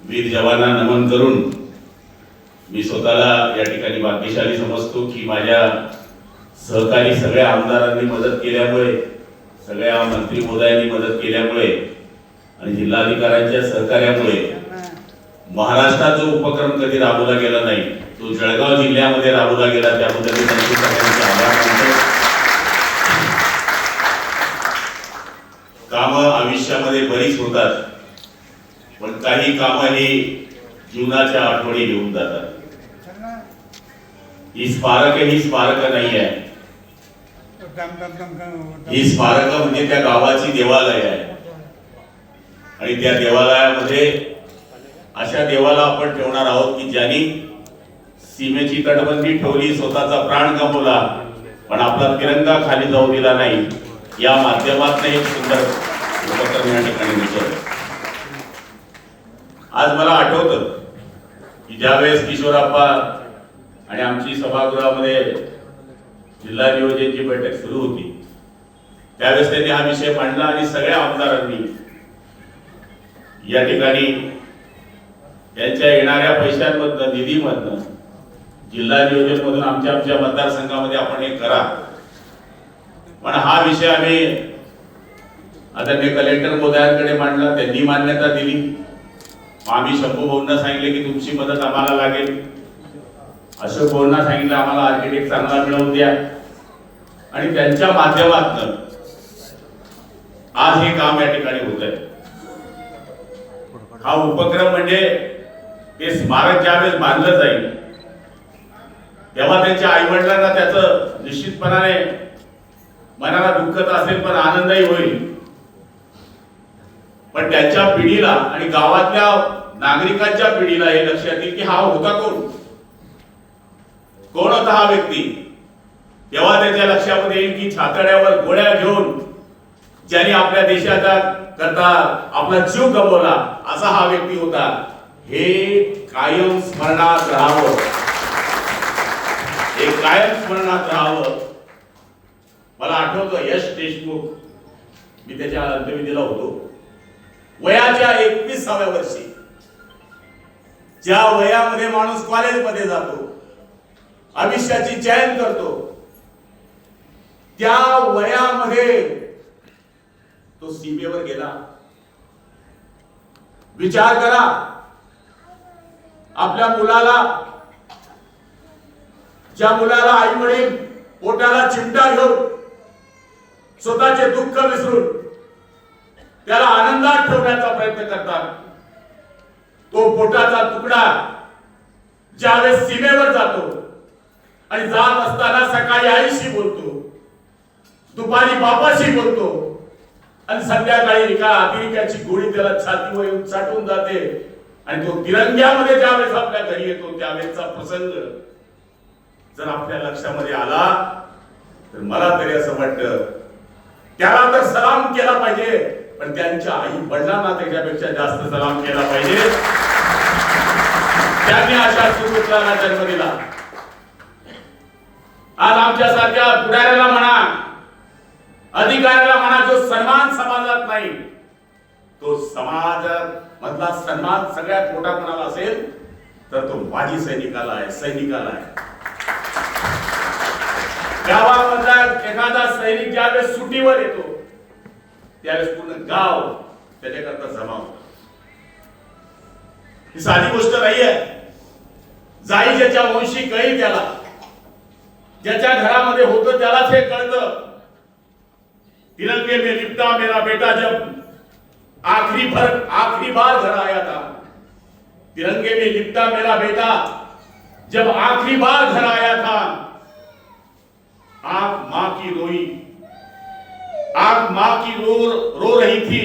वीर जवानांना नमन करून मी स्वतःला या ठिकाणी भाग्यशाली समजतो की माझ्या सहकारी सगळ्या आमदारांनी मदत केल्यामुळे, सगळ्या मंत्री महोदयांनी मदत केल्यामुळे आणि जिल्हाधिकाऱ्यांच्या सहकार्यामुळे महाराष्ट्रात जो उपक्रम कधी राबवला गेला नाही तो जळगाव जिल्ह्यामध्ये राबवला गेला, त्याबद्दल मी त्यांचे सगळ्यांचे आभार मानतो. कामं आयुष्यामध्ये बरीच होतात, पण काही कामं ही जीवनाच्या आठवणी घेऊन जातात. ही स्मारक नाही आहे, ही स्मारक म्हणजे त्या गावाची देवालय आहे आणि त्या देवालयामध्ये अशा देवाला आपण ठेवणार आहोत की ज्यांनी सीमेची तटबंदी ठेवली, स्वतःचा प्राण गमावला, पण आपला तिरंगा खाली जाऊ दिला नाही. या माध्यमातून एक सुंदर उपक्रम या ठिकाणी निघतो. आज मला आठवतं की ज्यावेळेस किशोरप्पा आणि आमची सभागृहामध्ये जिल्हा नियोजनची बैठक सुरू होती त्यावेळेस त्यांनी हा विषय मांडला आणि सगळ्या आमदारांनी या ठिकाणी त्यांच्या येणाऱ्या पैशांमधनं, निधीमधनं, जिल्हा नियोजन मधून आमच्या मतदारसंघामध्ये आपण हे करा. पण हा विषय आम्ही आदरणीय कलेक्टर महोदयांकडे मांडला, त्यांनी मान्यता दिली. आम्ही शंभू भाऊंना सांगितले की तुमची मदत आम्हाला लागेल. अशोक भाऊंना सांगितलं आम्हाला आर्किटेक्ट चांगला मिळवून द्या आणि त्यांच्या माध्यमातून आज हे काम या ठिकाणी होत आहे. हा उपक्रम म्हणजे हे स्मारक ज्यावेळेस बांधलं जाईल तेव्हा त्यांच्या आई वडिलांना त्याचं निश्चितपणाने मनाला दुःखच असेल पण आनंदही होईल. पण त्यांच्या पिढीला आणि गावातल्या नागरिकांच्या पिढीला हे लक्षात येईल की हा होता कोण होता हा व्यक्ती. तेव्हा त्याच्या लक्षामध्ये येईल की छातड्यावर गोळ्या घेऊन ज्यांनी आपल्या देशाचा करता आपला जीव गमावला असा हा व्यक्ती होता. हे कायम स्मरणात राहावं, हे कायम स्मरणात राहावं. मला आठवतं यश देशमुख, मी त्याच्या अंत्यविधीला होतो. वयाच्या 21व्या वर्षी, ज्या वयामध्ये माणूस कॉलेजमध्ये जातो, आयुष्याची चयन करतो, त्या वयामध्ये तो सीमेवर गेला. विचार करा, आपल्या मुलाला, ज्या मुलाला आई वडील पोटाला चिमटा घेऊन स्वतःचे दुःख विसरून त्याला आनंदात ठेवण्याचा प्रयत्न करतात, तो पोटाचा तुकडा ज्यावेळेस सीमेवर जातो आणि जात असताना सकाळी आईशी बोलतो, दुपारी बापाशी बोलतो आणि संध्याकाळी एका अतिरेक्याची गोळी त्याला छातीवर येऊन चाटून जाते आणि तो तिरंग्यामध्ये ज्यावेळेस आपल्या घरी येतो त्यावेळेचा प्रसंग जर आपल्या लक्षामध्ये आला तर मला तरी असं वाटतं त्याला तर सलाम केला पाहिजे, पण त्यांच्या आई वडिलांना त्याच्यापेक्षा जास्त सलाम केला पाहिजे. त्यांनी अशा सुपुत्राला जन्म दिला. आज आमच्या सारख्या पुढाऱ्याला म्हणा, अधिकाऱ्याला म्हणा, जो सन्मान समाजात नाही, तो समाजात मधला सन्मान सगळ्यात मोठा कोणाला असेल तर तो माजी सैनिकाला आहे, सैनिकाला आहे. गावामधला एखादा सैनिक ज्यावेळेस सुट्टीवर येतो त्यावेळेस पूर्ण गाव त्याच्याकरता जमा होतं. ही साधी गोष्ट नाही आहे. जाई ज्याच्या वंशी कळी त्याला, ज्याच्या घरामध्ये होतं त्यालाच हे कळतं. तिरंगे में लिपटा मेरा बेटा जब आखिरी बार घर आया था, तिरंगे में लिपटा मेरा बेटा जब आखिरी बार घर आया था, आंख मां की रोई, आंख मां की रो रही थी,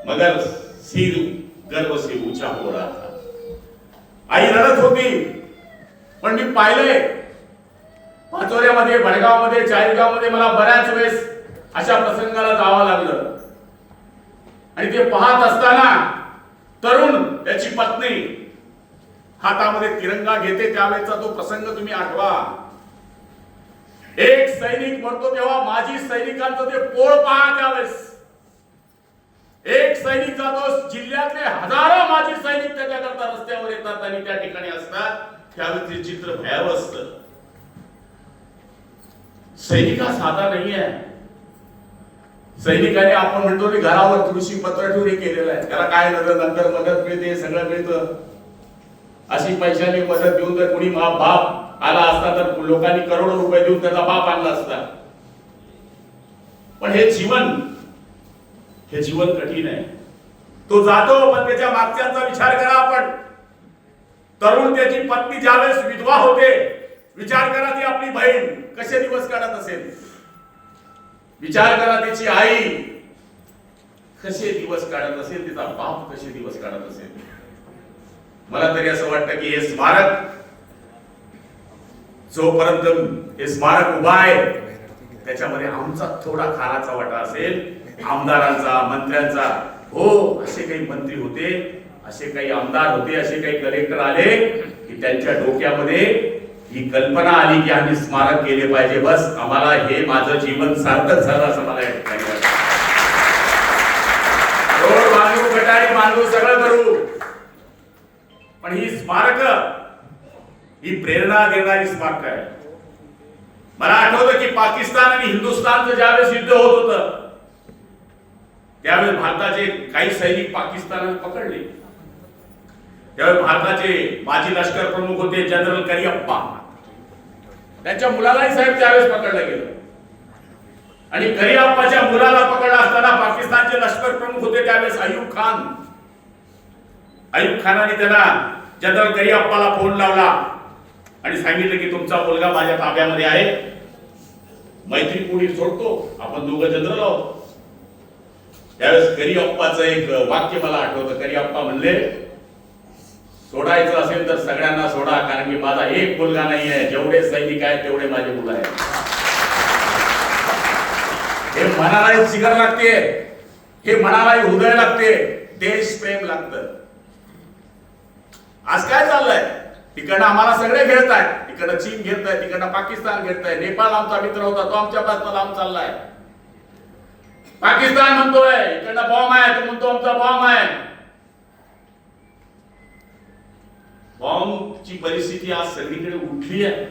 मगर सिर गर्व से ऊंचा हो रहा था. आई रडत होती, पण मी पाहिलंय पाचोऱ्यामध्ये, भडगावमध्ये, चाळीसगावमध्ये मला बऱ्याच वेळेस अशा प्रसंगाला जावं लागलं आणि ते पाहत असताना तरुण त्याची पत्नी हातामध्ये तिरंगा घेते त्यावेळेचा तो प्रसंग तुम्ही आठवा. एक सैनिक मरतो तेव्हा माजी सैनिकांचं ते पोळ पहा त्यावेळेस. एक सैनिक जातो, जिल्ह्यातले हजारो माजी सैनिक त्याच्याकरता रस्त्यावर येतात आणि त्या ठिकाणी असतात. त्यावेळी ते चित्र भयावह असतं. सैनिक हा साधा नाही आहे. सैनिकाने आपण म्हणतो की घरावर तुळशी पत्र ठेवून हे केलेलं आहे. त्याला काय नंतर मदत मिळते, सगळं मिळतं. अशी पैशाने मदत देऊन जर कोणी बाप आला असता तर लोकांनी करोडो रुपये देऊन त्याचा बाप आणला असता. पण हे जीवन कठीण आहे. तो जातो, पण त्याच्या मागच्यांचा विचार करा आपण. तरुण त्याची पत्नी ज्यावेळेस विधवा होते, विचार करा ती आपली बहीण कसे दिवस काढत असेल. विचार करा त्याची आई कसे दिवस काढत असेल, तिचा बाप कसे दिवस काढत असेल. मला तरी असं वाटतं की हे स्मारक जोपर्यंत हे स्मारक उभा आहे त्याच्यामध्ये आमचा थोडा खाराचा वाटा असेल, आमदारांचा, मंत्र्यांचा. हो, असे काही मंत्री होते, असे काही आमदार होते, असे काही कलेक्टर आले की त्यांच्या डोक्यामध्ये ही कल्पना आली की आम्ही स्मारक केले पाहिजे. बस आम्हाला हे माझं जीवन सार्थक झालं असं मला या ठिकाणी वाटतं. रोड बांधू, गटारी बांधू, सगळं करू, पण ही स्मारक ही प्रेरणा देणारी स्मारक आहे. मला आठवतं की पाकिस्तान आणि हिंदुस्थानचं ज्यावेळेस युद्ध होत होतं त्यावेळेस भारताचे काही सैनिक पाकिस्तानात पकडले. त्यावेळेस भारताचे माजी लष्कर प्रमुख होते जनरल करियप्पा. त्यांच्या मुलालाही साहेब त्यावेळेस पकडलं गेलं आणि करियप्पाच्या मुलाला पकडला असताना पाकिस्तानचे लष्कर प्रमुख होते त्यावेळेस अयूब खान. अयूब खानाने त्याला जनरल करियप्पाला फोन लावला आणि सांगितलं की तुमचा मुलगा माझ्या ताब्यामध्ये आहे, मैत्रीपूर्वी सोडतो, आपण दोघं जनरल आहोत. त्यावेळेस करियप्पाचं एक वाक्य मला आठवतं. करियप्पा म्हणले, सोडायचं असेल तर सगळ्यांना सोडा, कारण की माझा एक मुलगा नाही आहे, जेवढे सैनिक आहेत तेवढे माझे मुलं आहेत. हे मनाला जिगर लागते, हे मनाला हृदय लागते, देश प्रेम लागतं. आज काय चाललंय? तिकडनं आम्हाला सगळे घेतायत, तिकडनं चीन घेताय, तिकडनं पाकिस्तान घेताय, नेपाळ आमचा मित्र होता तो आमच्या पासून लांब चाललाय. पाकिस्तान म्हणतोय इकडनं बॉम्ब आहे, तो म्हणतो आमचा बॉम्ब आहे. बॉम्बची परिस्थिती आज सगळीकडे उठली आहे.